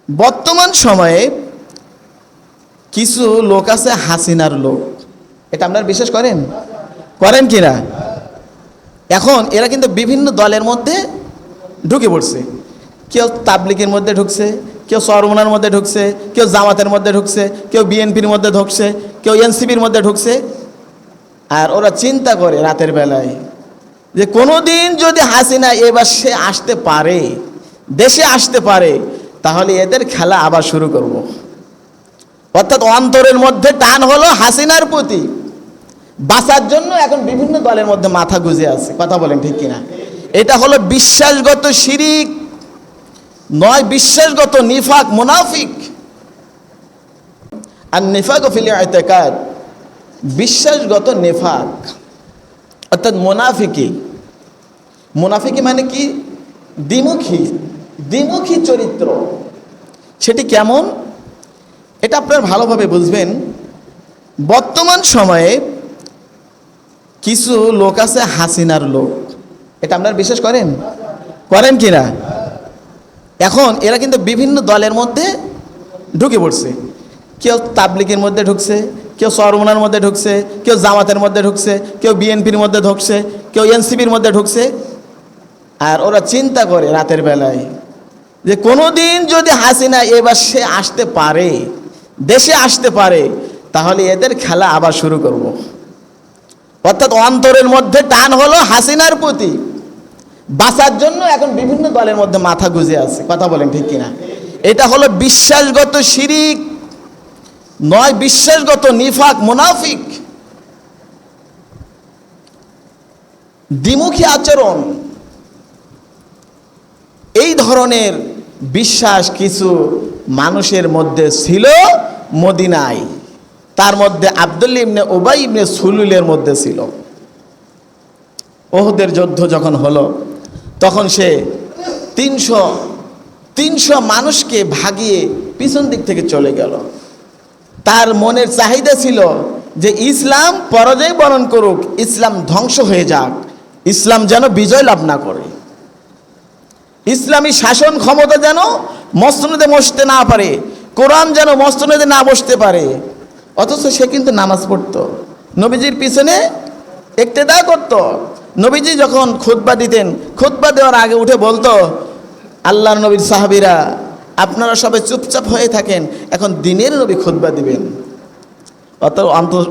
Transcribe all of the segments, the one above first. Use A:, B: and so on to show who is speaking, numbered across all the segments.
A: বর্তমান সময়ে কিছু লোক আছে হাসিনার লোক, এটা আপনারা বিশ্বাস করেন? করেন কিনা? এখন এরা কিন্তু বিভিন্ন দলের মধ্যে ঢুকে পড়ছে। কেউ তাবলিগের মধ্যে ঢুকছে, কেউ চরমনার মধ্যে ঢুকছে, কেউ জামাতের মধ্যে ঢুকছে, কেউ বিএনপির মধ্যে ঢুকছে, কেউ এনসিপির মধ্যে ঢুকছে। আর ওরা চিন্তা করে রাতের বেলায় যে কোনো দিন যদি হাসিনা এবার সে আসতে পারে, দেশে আসতে পারে, তাহলে এদের খেলা আবার শুরু করব। অর্থাৎ অন্তরের মধ্যে টান হলো হাসিনার প্রতি, বাঁচার জন্য এখন বিভিন্ন দলের মধ্যে মাথা গুঁজে আছে। কথা বলেন ঠিক কিনা? এটা হলো বিশ্বাসগত শিরিক নয়, বিশ্বাসগত নিফাক, মুনাফিক। আর নিফাক ফিল ইতিকাদ, বিশ্বাসগত নিফাক অর্থাৎ মুনাফিকি। মুনাফিকি মানে কি? দ্বিমুখী চরিত্র। সেটি কেমন এটা আপনারা ভালোভাবে বুঝবেন। বর্তমান সময়ে কিছু লোক আছে হাসিনার লোক, এটা আপনারা বিশ্বাস করেন? করেন কিনা? এখন এরা কিন্তু বিভিন্ন দলের মধ্যে ঢুকে পড়ছে। কেউ তাবলিগের মধ্যে ঢুকছে, কেউ চরমনার মধ্যে ঢুকছে, কেউ জামাতের মধ্যে ঢুকছে, কেউ বিএনপির মধ্যে ঢুকছে, কেউ এনসিপির মধ্যে ঢুকছে। আর ওরা চিন্তা করে রাতের বেলায় যে কোনো দিন যদি হাসিনা এবার সে আসতে পারে, দেশে আসতে পারে, তাহলে এদের খেলা আবার শুরু করব। অর্থাৎ অন্তরের মধ্যে টান হলো হাসিনার প্রতি, বাঁচার জন্য এখন বিভিন্ন দলের মধ্যে মাথা গুঁজে আছে। কথা বলেন ঠিক কিনা? এটা হলো বিশ্বাসগত শিরিক নয়, বিশ্বাসগত নিফাক, মুনাফিক। দ্বিমুখী আচরণ। এই ধরনের বিশ্বাস কিছু মানুষের মধ্যে ছিল মদিনায়। তার মধ্যে আব্দুল্লাহ ইবনে উবাই ইবনে সুলুলের মধ্যে ছিল। ওহদের যুদ্ধ যখন হলো তখন সে 300 মানুষকে ভাগিয়ে পিছন দিক থেকে চলে গেল। তার মনের চাহিদা ছিল যে ইসলাম পরাজয় বরণ করুক, ইসলাম ধ্বংস হয়ে যাক, ইসলাম যেন বিজয় লাভ না করে, ইসলামী শাসন ক্ষমতা যেন মসনদে বসতে না পারে, কোরআন যেন মসনদে না বসতে পারে। অথচ সে কিন্তু নামাজ পড়তো, নবীজির পিছনে ইক্তেদা করত। নবীজি যখন খুতবা দিতেন, খুতবা দেওয়ার আগে উঠে বলতো, আল্লাহর নবীর সাহাবীরা আপনারা সবাই চুপচাপ হয়ে থাকেন, এখন দিনের নবী খুতবা দিবেন। অত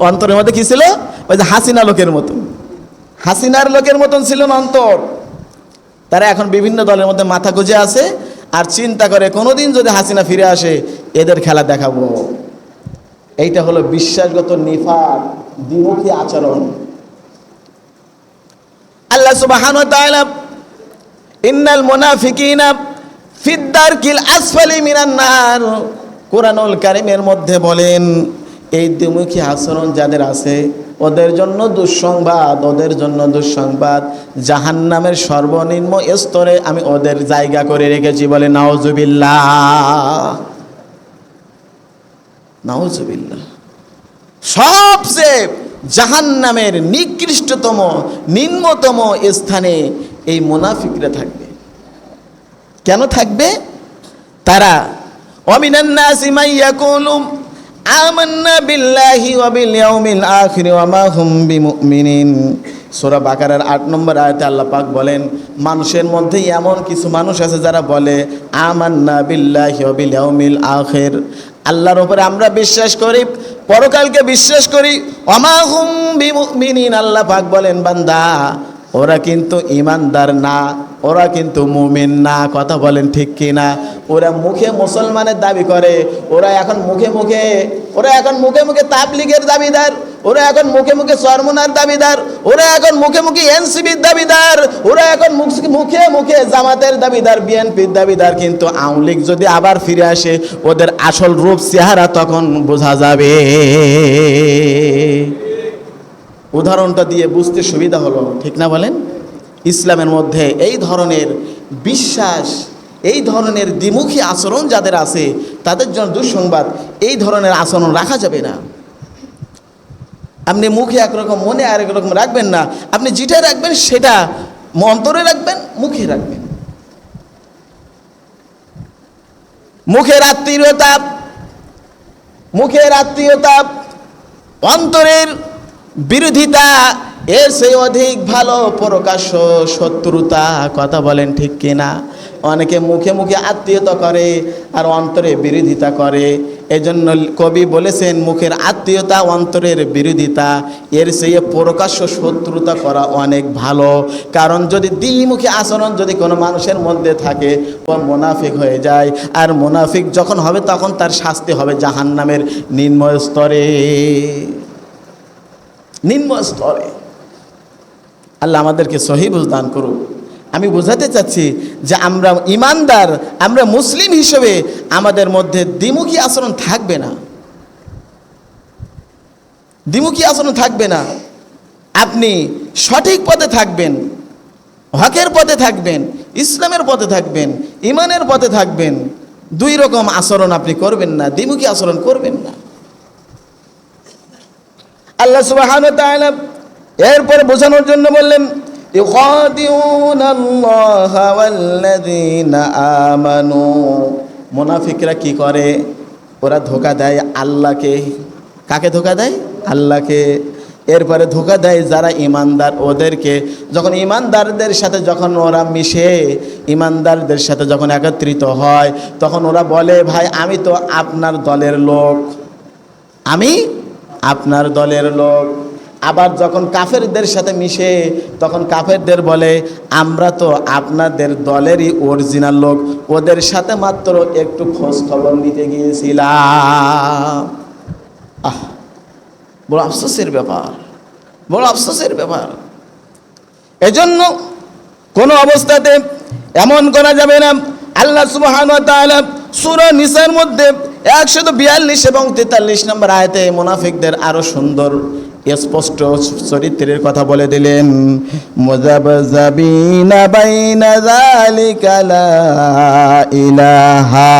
A: অন্তরের মধ্যে কি ছিল? ওই যে হাসিনা লোকের মতন, হাসিনার লোকের মতন ছিল না অন্তর। তারা এখন বিভিন্ন দলের মধ্যে মাথা গুঁজে আছে আর চিন্তা করে কোনোদিন যদি হাসিনা ফিরে আসে এদের খেলা দেখাবো। এইটা হলো বিশ্বাসগত নিফাক, দ্বিমুখী আচরণ। আল্লাহ সুবহানাহু ওয়া তাআলা ইন্নাল মুনাফিকিনা ফিদ দারকিল আসফালি মিনান নার, কোরআনুল কারীমের মধ্যে বলেন এই দ্বিমুখী আচরণ যাদের আছে ওদের জন্য দুঃসংবাদ, ওদের জন্য দুঃসংবাদ, জাহান্নামের সর্বনিম্ন স্তরে আমি ওদের জায়গা করে রেখেছি। বলে নাউজুবিল্লাহ, নাউজুবিল্লাহ। সবচেয়ে জাহান্নামের নিকৃষ্টতম, নিম্নতম স্থানে এই মুনাফিকরা থাকবে। কেন থাকবে? তারা ওয়ামিনান নাসি মান ইয়াকুলু আমান্না বিল্লাহি ওয়া বিল ইয়াউমিল আখির ওয়া মা হুম বিমুমিনিন। সূরা বাকারার 8 নম্বর আয়াতে আল্লাহ পাক বলেন, মানুষের মধ্যে এমন কিছু মানুষ আছে যারা বলে আমান্না বিল্লাহি ওয়া বিল ইয়াউমিল আখির, আল্লাহর উপরে আমরা বিশ্বাস করি, পরকালকে বিশ্বাস করি। ওয়া মা হুম বিমুমিনিন, আল্লাহ পাক বলেন বান্দা ওরা কিন্তু ঈমানদার না, ওরা কিন্তু মুমিন না। কথা বলেন ঠিক কিনা? ওরা মুখে মুসলমানের দাবি করে, ওরা এখন মুখে মুখে তাবলিগের দাবিদার, ওরা এখন মুখে মুখে চরমনার দাবিদার, ওরা এখন মুখে মুখে এনসিপির দাবিদার, ওরা এখন মুখে মুখে জামাতের দাবিদার, বিএনপির দাবিদার। কিন্তু আওয়ামী লীগ যদি আবার ফিরে আসে ওদের আসল রূপ চেহারা তখন বোঝা যাবে। উদাহরণটা দিয়ে বুঝতে সুবিধা হলো, ঠিক না বলেন? ইসলামের মধ্যে এই ধরনের বিশ্বাস, এই ধরনের দ্বিমুখী আচরণ যাদের আছে তাদের জন্য দুঃসংবাদ। এই ধরনের আচরণ রাখা যাবে না। আপনি মুখে একরকম মনে আরেক রকম রাখবেন না। আপনি যেটা রাখবেন সেটা অন্তরে রাখবেন, মুখে রাখবেন। মুখের আত্মীয়তা, মুখের আত্মীয়তা, অন্তরের বিরোধিতা, এর সেই অধিক ভালো প্রকাশ্য শত্রুতা। কথা বলেন ঠিক কিনা? অনেকে মুখে মুখে আত্মীয়তা করে আর অন্তরে বিরোধিতা করে। এজন্য কবি বলেছেন মুখের আত্মীয়তা, অন্তরের বিরোধিতা, এর সেই প্রকাশ্য শত্রুতা করা অনেক ভালো। কারণ যদি দ্বিমুখী আচরণ যদি কোনো মানুষের মধ্যে থাকে, ও মুনাফিক হয়ে যায়। আর মুনাফিক যখন হবে তখন তার শাস্তি হবে জাহান্নামের নিম্ন স্তরে, নিম্ন স্তরে। আল্লাহ আমাদেরকে সহি বুঝ দান করুন। আমি বোঝাতে চাচ্ছি যে আমরা ইমানদার, আমরা মুসলিম হিসেবে আমাদের মধ্যে দ্বিমুখী আচরণ থাকবে না, দ্বিমুখী আচরণ থাকবে না। আপনি সঠিক পথে থাকবেন, হকের পথে থাকবেন, ইসলামের পথে থাকবেন, ইমানের পথে থাকবেন। দুই রকম আচরণ আপনি করবেন না, দ্বিমুখী আচরণ করবেন না। আল্লাহ সুবহানাহু ওয়া তাআলা এরপর বোঝানোর জন্য বললেন, ইউখাদিউনাল্লাহা ওয়াল্লাযীনা আমানু। মুনাফিকরা কি করে? ওরা ধোঁকা দেয় আল্লাহকে। কাকে ধোঁকা দেয়? আল্লাহকে। এরপরে ধোঁকা দেয় যারা ইমানদার ওদেরকে। যখন ইমানদারদের সাথে যখন ওরা মিশে, ইমানদারদের সাথে যখন একত্রিত হয়, তখন ওরা বলে, ভাই আমি তো আপনার দলের লোক, আমি আপনার দলের লোক। আবার যখন কাফেরদের সাথে মিশে, তখন কাফেরদের বলে, আমরা তো আপনাদের দলেরই অরিজিনাল লোক, ওদের সাথে মাত্র একটু খোঁজ খবর নিতে গিয়েছিলাম। বড় আফসোসের ব্যাপার, বড় আফসোসের ব্যাপার। এজন্য কোনো অবস্থাতে এমন করা যাবে না। আল্লাহ সুবহানাহু ওয়া তাআলা সূরা নিসার মধ্যে 142 এবং 43 নম্বর আয়াতে মুনাফিকদের আরো সুন্দর স্পষ্ট চরিত্রের কথা বলে দিলেন। মুযাবযাবিনা বাইনা যালিকা লা ইলাহা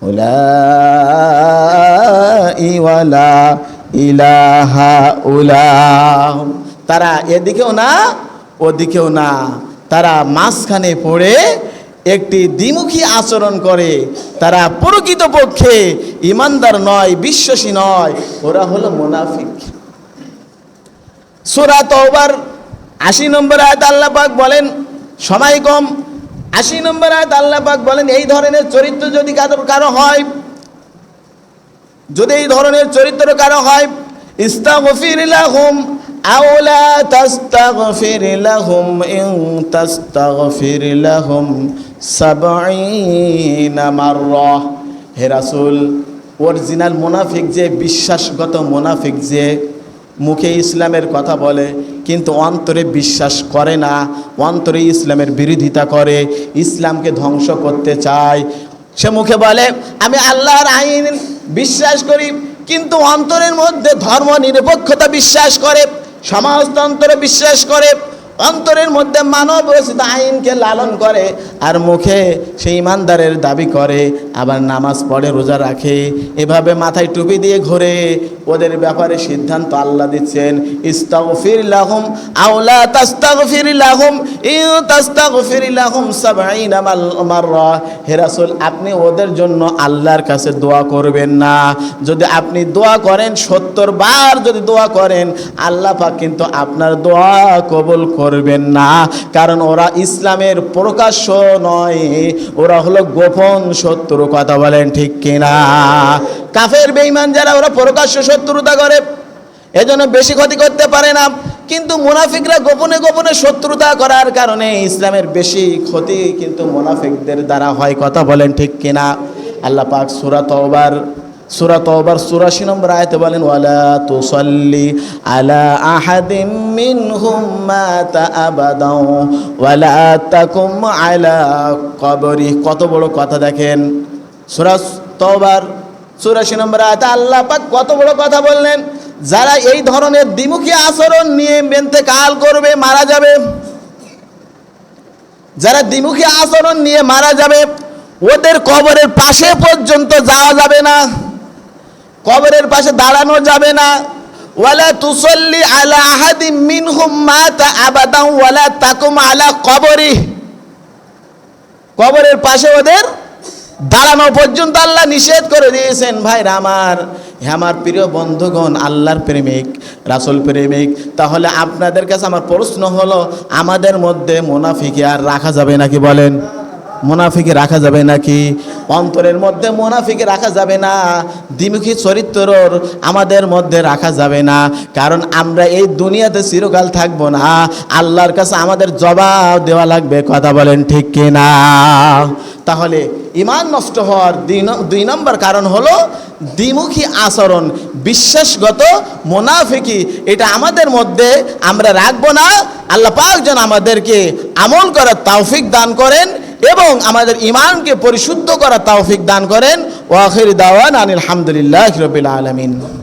A: উলাই ওয়ালা ইলাহা উলা। তারা এদিকেও না ওদিকেও না, তারা মাঝখানে পড়ে একটি দ্বিমুখী আচরণ করে। তারা প্রকৃতপক্ষে ইমানদার নয়, বিশ্বাসী নয়, ওরা হলো মুনাফিক। সূরা তাওবার 80 নম্বর আয়াত আল্লাহ পাক বলেন, সময় কম, 80 নম্বর আয়াত আল্লাহ পাক বলেন, এই ধরনের চরিত্র যদি কারো হয়, যদি এই ধরনের চরিত্র কারো হয়, ইস্তাগফির লাহুম আও লা তাস্তাগফির লাহুম ইন তাস্তাগফির লাহুম 70 মাররা। হে রাসূল, অরিজিনাল মুনাফিক যে, বিশ্বাসগত মুনাফিক যে মুখে ইসলামের কথা বলে কিন্তু অন্তরে বিশ্বাস করে না, অন্তরে ইসলামের বিরোধিতা করে, ইসলামকে ধ্বংস করতে চায়। সে মুখে বলে আমি আল্লাহর আইন বিশ্বাস করি, কিন্তু অন্তরের মধ্যে ধর্ম নিরপেক্ষতা বিশ্বাস করে, সমাজতন্ত্র বিশ্বাস করে, অন্তরের মধ্যে মানব রচিত আইনকে লালন করে, আর মুখে সেই ইমানদারের দাবি করে, আবার নামাজ পড়ে, রোজা রাখে, এভাবে মাথায় টুপি দিয়ে ঘোরে। ওদের ব্যাপারে সিদ্ধান্ত আল্লাহ দিচ্ছেন, ইস্তাগফির লাহুম আও লা তাস্তাগফির লাহুম ইন তাস্তাগফির লাহুম 70 মাররা। হে রাসূল, আপনি ওদের জন্য আল্লাহর কাছে দোয়া করবেন না। যদি আপনি দোয়া করেন, 70 বার যদি দোয়া করেন, আল্লাহ পাক কিন্তু আপনার দোয়া কবুল করবেন না। কারণ ওরা ইসলামের প্রকাশ্য নয়, ওরা হলো গোপন শত্রু। কথা বলেন ঠিক কিনা? কাফের বেঈমান যারা, ওরা প্রকাশ্য শত্রুতা করে, এজন্য বেশি ক্ষতি করতে পারে না। কিন্তু মুনাফিকরা গোপনে গোপনে শত্রুতা করার কারণে ইসলামের বেশি ক্ষতি কিন্তু মুনাফিকদের দ্বারা হয়। কথা বলেন ঠিক কিনা? আল্লাহ পাক সূরা তাওবার 84 নম্বর আয়াতে বলেন, ওয়ালা তুসাল্লি আলা আহাদিম মিনহুম মাতা আবাদাও ওয়ালা তাকুম আলা কবরি। কত বড় কথা দেখেন, সূরা তাওবার 84 নম্বর আয়াতে আল্লাহ পাক কত বড় কথা বললেন। যারা এই ধরনের দ্বিমুখী আচরণ নিয়ে ইন্তেকাল করবে, মারা যাবে, যারা দ্বিমুখী আচরণ নিয়ে মারা যাবে, ওদের কবরের পাশে পর্যন্ত যাওয়া যাবে না, কবরের পাশে দাঁড়ানো যাবে না। ওয়ালা তুসাল্লি আলা আহাদিম মিনহুম মাতা আবাদাও ওয়ালা তাকুম আলা কবরি। কবরের পাশে ওদের দাঁড়ানো পর্যন্ত আল্লাহ নিষেধ করে দিয়েছেন। ভাইরা আমার, আমার প্রিয় বন্ধুগণ, আল্লাহর প্রেমিক, রাসূল প্রেমিক, তাহলে আপনাদের কাছে আমার প্রশ্ন হলো, আমাদের মধ্যে মুনাফিকি আর রাখা যাবে নাকি? বলেন, মুনাফিকি রাখা যাবে নাকি? অন্তরের মধ্যে মুনাফিকি রাখা যাবে না, দ্বিমুখী চরিত্রর আমাদের মধ্যে রাখা যাবে না। কারণ আমরা এই দুনিয়াতে চিরকাল থাকবো না, আল্লাহর কাছে আমাদের জবাব দেওয়া লাগবে। কথা বলেন ঠিক কিনা? তাহলে ঈমান নষ্ট হওয়ার দুই নম্বর কারণ হলো দ্বিমুখী আচরণ, বিশ্বাসগত মুনাফিকি। এটা আমাদের মধ্যে আমরা রাখবো না। আল্লাহ পাক যেন আমাদেরকে আমল করার তৌফিক দান করেন এবং আমাদের ঈমানকে পরিশুদ্ধ করার তৌফিক দান করেন। ওয়া আখির দাওয়ানা আনিল হামদুলিল্লাহি রাব্বিল আলামিন।